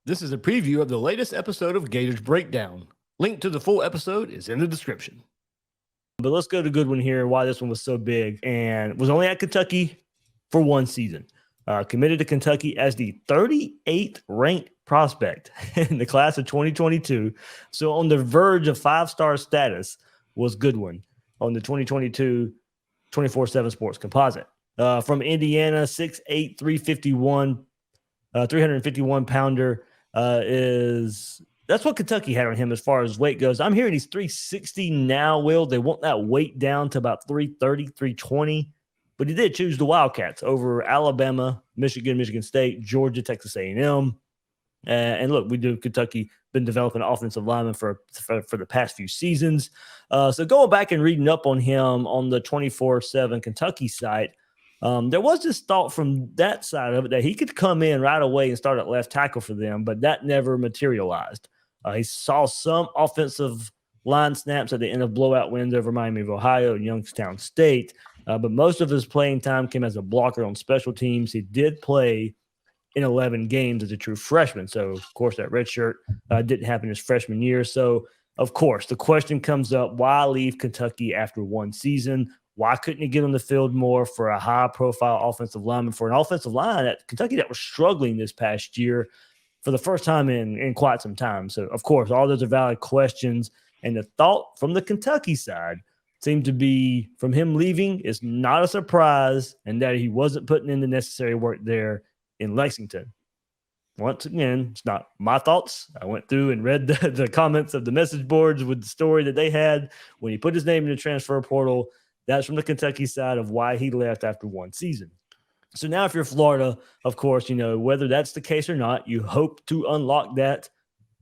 This is a preview of the latest episode of Gators Breakdown. Link to the full episode is in the description. But let's go to Goodwin here, why this one was so big, and was only at Kentucky for one season. Committed to Kentucky as the 38th ranked prospect in the class of 2022. So on the verge of five-star status was Goodwin on the 2022 24/7 Sports Composite. From Indiana, 6'8", 351 pounder. That's what Kentucky had on him as far as weight goes. I'm hearing he's 360 now, Will. They want that weight down to about 330, 320. But he did choose the Wildcats over Alabama, Michigan State, Georgia, Texas A&M. And look, Kentucky been developing offensive linemen for the past few seasons. So going back and reading up on him on the 24/7 Kentucky site, there was this thought from that side of it that he could come in right away and start at left tackle for them, but that never materialized. He saw some offensive line snaps at the end of blowout wins over Miami of Ohio and Youngstown State, but most of his playing time came as a blocker on special teams. He did play in 11 games as a true freshman. So, of course, that red shirt didn't happen his freshman year. So, of course, the question comes up, why leave Kentucky after one season? Why couldn't he get on the field more for a high-profile offensive lineman, for an offensive line at Kentucky that was struggling this past year for the first time in quite some time? So, of course, all those are valid questions. And the thought from the Kentucky side seemed to be from him leaving is not a surprise and that he wasn't putting in the necessary work there in Lexington. Once again, it's not my thoughts. I went through and read the comments of the message boards with the story that they had when he put his name in the transfer portal. That's from the Kentucky side of why he left after one season. So now if you're Florida, of course, whether that's the case or not, you hope to unlock that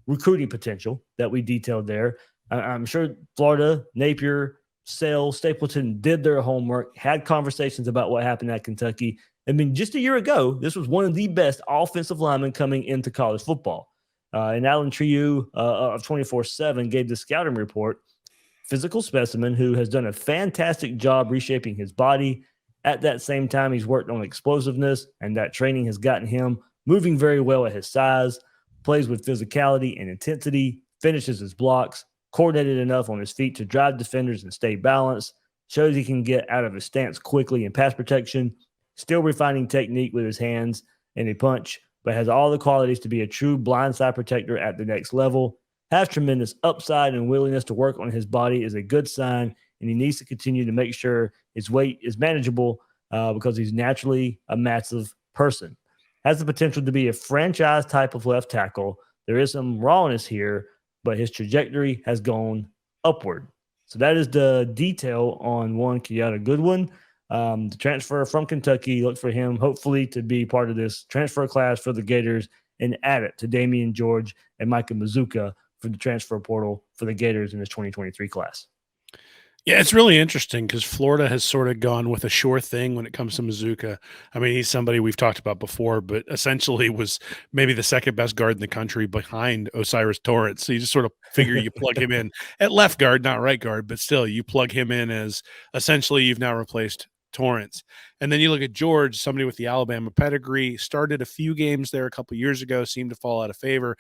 recruiting potential that we detailed there. I'm sure Florida, Napier, Sale, Stapleton did their homework, had conversations about what happened at Kentucky. I mean, just a year ago, this was one of the best offensive linemen coming into college football. And Alan Trieu of 24/7 gave the scouting report, physical specimen who has done a fantastic job reshaping his body. At that same time, he's worked on explosiveness, and that training has gotten him moving very well at his size, plays with physicality and intensity, finishes his blocks, coordinated enough on his feet to drive defenders and stay balanced, shows he can get out of his stance quickly in pass protection, still refining technique with his hands and a punch, but has all the qualities to be a true blindside protector at the next level. Has tremendous upside and willingness to work on his body is a good sign, and he needs to continue to make sure his weight is manageable because he's naturally a massive person. Has the potential to be a franchise type of left tackle. There is some rawness here, but his trajectory has gone upward. So that is the detail on one Kiata Goodwin. The transfer from Kentucky, look for him hopefully to be part of this transfer class for the Gators and add it to Damian George and Micah Mazuka for the transfer portal for the Gators in this 2023 class. Yeah, it's really interesting because Florida has sort of gone with a sure thing when it comes to Mazuka. I mean, he's somebody we've talked about before, but essentially was maybe the second best guard in the country behind Osiris Torrance. So you just sort of figure you plug him in at left guard, not right guard, but still you plug him in as essentially you've now replaced Torrance. And then you look at George, somebody with the Alabama pedigree, started a few games there a couple years ago, seemed to fall out of favor.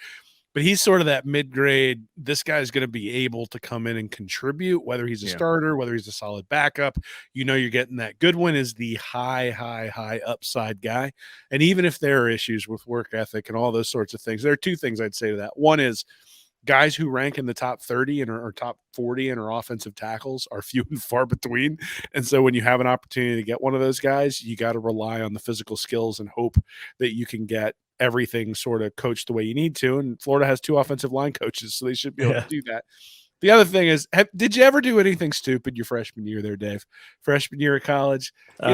But he's sort of that mid-grade, this guy's going to be able to come in and contribute, whether he's a starter, whether he's a solid backup. You're getting that. Goodwin is the high upside guy. And even if there are issues with work ethic and all those sorts of things, there are two things I'd say to that. One is guys who rank in the top 30 and or top 40 and are offensive tackles are few and far between. And so when you have an opportunity to get one of those guys, you got to rely on the physical skills and hope that you can get everything sort of coached the way you need to. And Florida has two offensive line coaches, so they should be able to do that. The other thing is, did you ever do anything stupid your freshman year there, Dave? Freshman year of college? Maybe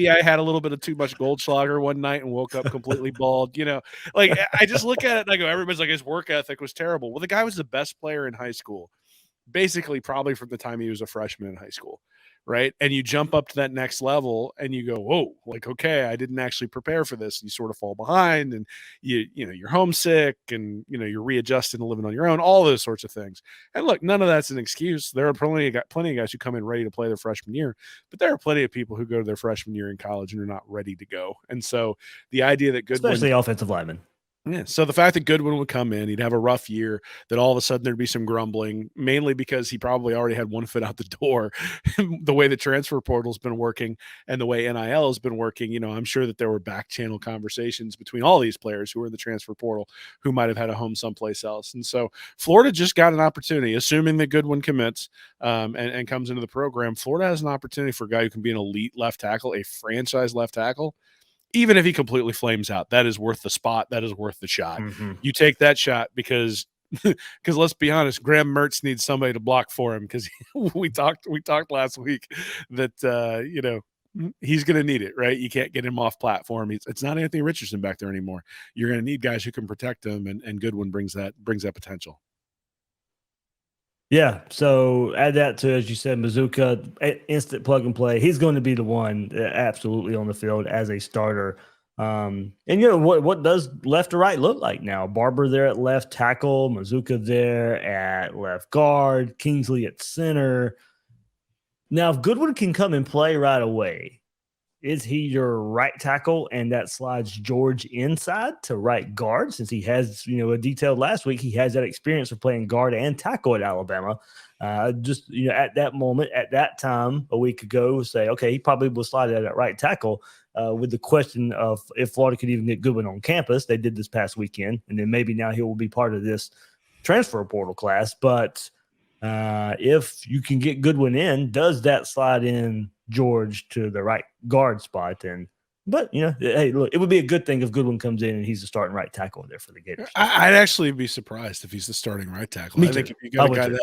I had a little bit of too much Goldschlager one night and woke up completely bald. I just look at it and I go, everybody's like, his work ethic was terrible. Well, the guy was the best player in high school, basically probably from the time he was a freshman in high school. right? And you jump up to that next level and you go, whoa, like, okay, I didn't actually prepare for this. And you sort of fall behind and you're homesick and, you're readjusting to living on your own, all those sorts of things. And look, none of that's an excuse. There are plenty of guys who come in ready to play their freshman year, but there are plenty of people who go to their freshman year in college and are not ready to go. And so the idea that Goodwin, especially offensive linemen. yeah. So the fact that Goodwin would come in, he'd have a rough year, that all of a sudden there'd be some grumbling, mainly because he probably already had one foot out the door. The way the transfer portal's been working and the way NIL has been working, I'm sure that there were back channel conversations between all these players who were in the transfer portal who might have had a home someplace else. And so Florida just got an opportunity, assuming that Goodwin commits and comes into the program. Florida has an opportunity for a guy who can be an elite left tackle, a franchise left tackle. Even if he completely flames out, that is worth the spot. That is worth the shot. Mm-hmm. You take that shot because let's be honest, Graham Mertz needs somebody to block for him because we talked last week that he's going to need it, right? You can't get him off platform. It's not Anthony Richardson back there anymore. You're going to need guys who can protect him, and Goodwin brings that potential. Yeah, so add that to, as you said, Mazuka, instant plug and play. He's going to be the one absolutely on the field as a starter. And what does left to right look like now? Barber there at left tackle, Mazuka there at left guard, Kingsley at center. Now, if Goodwin can come and play right away, is he your right tackle and that slides George inside to right guard, since he has, a detailed last week, he has that experience of playing guard and tackle at Alabama. At that moment, at that time, a week ago, say, okay, he probably will slide at right tackle with the question of if Florida could even get Goodwin on campus. They did this past weekend, and then maybe now he will be part of this transfer portal class. But if you can get Goodwin in, does that slide in George to the right guard spot? But hey, look, it would be a good thing if Goodwin comes in and he's the starting right tackle there for the Gators. I'd actually be surprised if he's the starting right tackle. I think if you got a guy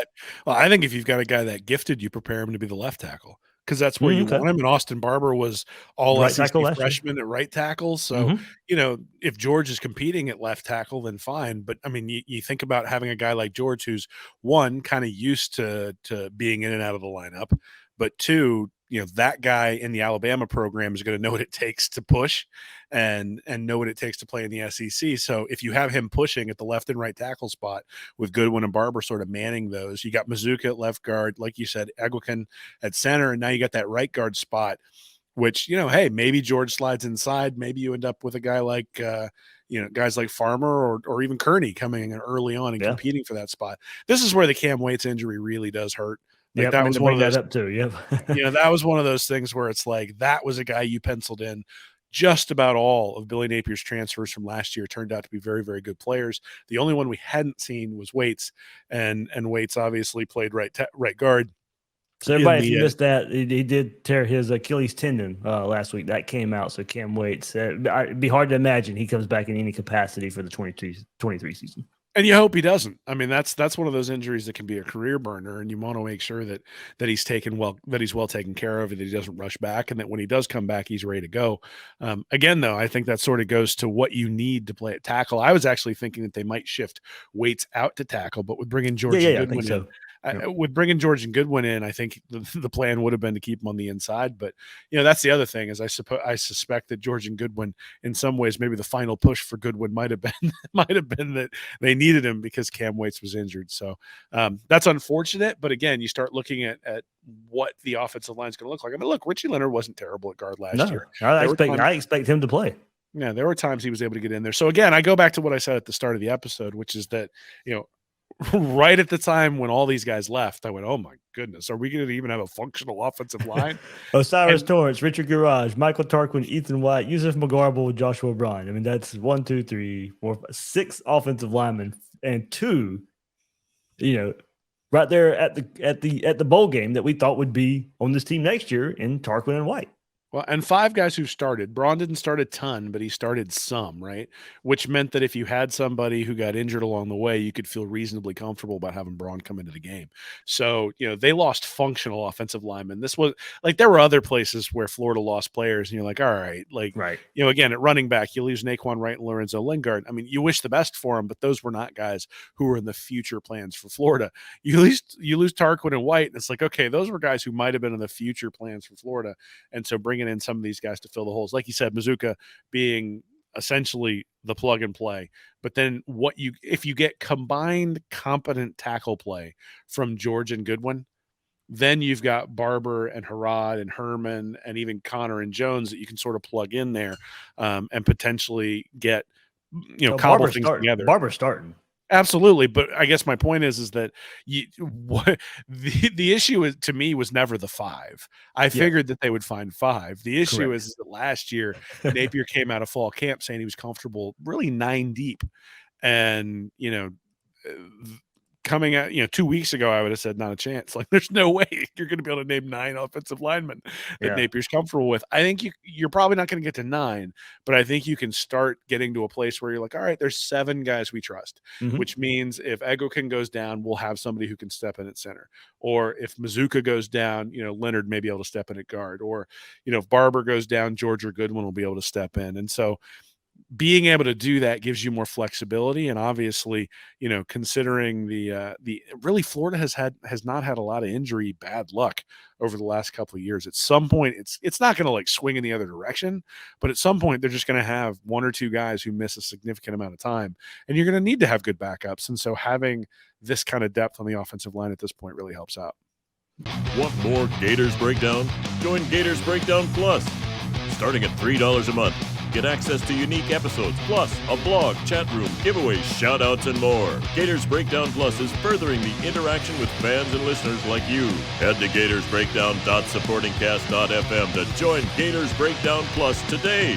I think if you've got a guy that gifted, you prepare him to be the left tackle, because that's where you want him. And Austin Barber was all right SEC tackle freshman at right tackle. So, if George is competing at left tackle, then fine. But I mean, you think about having a guy like George who's, one, kind of used to being in and out of the lineup, but two, that guy in the Alabama program is going to know what it takes to push and know what it takes to play in the SEC. So if you have him pushing at the left and right tackle spot with Goodwin and Barber sort of manning those, you got Mazuka at left guard, like you said, Egwukin at center, and now you got that right guard spot, which, hey, maybe George slides inside. Maybe you end up with a guy like, guys like Farmer or even Kearney coming in early on and competing for that spot. This is where the Cam Waits injury really does hurt. Like that was one of those up too. Yep. That was one of those things where it's like, that was a guy you penciled in. Just about all of Billy Napier's transfers from last year turned out to be very, very good players. The only one we hadn't seen was Waits, and Waits obviously played right guard. So everybody, if you missed that, he did tear his Achilles tendon last week. That came out. So Cam Waits, it'd be hard to imagine he comes back in any capacity for the 22-23 season. And you hope he doesn't. I mean, that's one of those injuries that can be a career burner, and you want to make sure that he's well taken care of, and that he doesn't rush back, and that when he does come back, he's ready to go. Again, though, I think that sort of goes to what you need to play at tackle. I was actually thinking that they might shift Waits out to tackle, but with bringing George and Goodwin in, with bringing George and Goodwin in, I think the plan would have been to keep him on the inside. But that's the other thing, is I suspect that George and Goodwin, in some ways, maybe the final push for Goodwin might have been that they needed him because Cam Waits was injured. So that's unfortunate. But again, you start looking at what the offensive line is going to look like. I mean, look, Richie Leonard wasn't terrible at guard last year. I expect him to play. Yeah, there were times he was able to get in there. So again, I go back to what I said at the start of the episode, which is that right at the time when all these guys left, I went, oh my goodness, are we going to even have a functional offensive line? Osiris Torrance, Richard Garage, Michael Tarquin, Ethan White, Yusuf McGarble, Joshua Bryan. I mean, that's 1, 2, 3, 4, 5, 6 offensive linemen, and 2, right there at the bowl game that we thought would be on this team next year in Tarquin and White. Well, and 5 guys who started. Braun didn't start a ton, but he started some, right? Which meant that if you had somebody who got injured along the way, you could feel reasonably comfortable about having Braun come into the game. So, they lost functional offensive linemen. This was like there were other places where Florida lost players, and you're like, all right, like, Right. again, at running back, you lose Naquan Wright and Lorenzo Lingard. I mean, you wish the best for them, but those were not guys who were in the future plans for Florida. You lose Tarquin and White, and it's like, okay, those were guys who might have been in the future plans for Florida. And so bringing in some of these guys to fill the holes, like you said, Mazuka being essentially the plug and play. But then if you get combined competent tackle play from George and Goodwin, then you've got Barber and Harrod and Herman and even Connor and Jones that you can sort of plug in there and potentially get, cobble things together. Barber's starting. Absolutely, but I guess my point is that the issue to me was never the 5. I figured that they would find 5. The issue is that last year Napier came out of fall camp saying he was comfortable really 9 deep, and coming out 2 weeks ago, I would have said not a chance. Like, there's no way you're going to be able to name 9 offensive linemen that Napier's comfortable with. I think you're probably not going to get to 9, but I think you can start getting to a place where you're like, all right, there's 7 guys we trust, which means if Egokin goes down, we'll have somebody who can step in at center. Or if Mazuka goes down, Leonard may be able to step in at guard. Or, if Barber goes down, George or Goodwin will be able to step in. And so being able to do that gives you more flexibility. And obviously, considering the really Florida has not had a lot of injury bad luck over the last couple of years. At some point, it's not going to like swing in the other direction, but at some point they're just going to have 1 or 2 guys who miss a significant amount of time, and you're going to need to have good backups. And so having this kind of depth on the offensive line at this point really helps out. Want more Gators Breakdown? Join Gators Breakdown Plus. Starting at $3 a month. Get access to unique episodes, plus a blog, chat room, giveaways, shout-outs, and more. Gators Breakdown Plus is furthering the interaction with fans and listeners like you. Head to gatorsbreakdown.supportingcast.fm to join Gators Breakdown Plus today.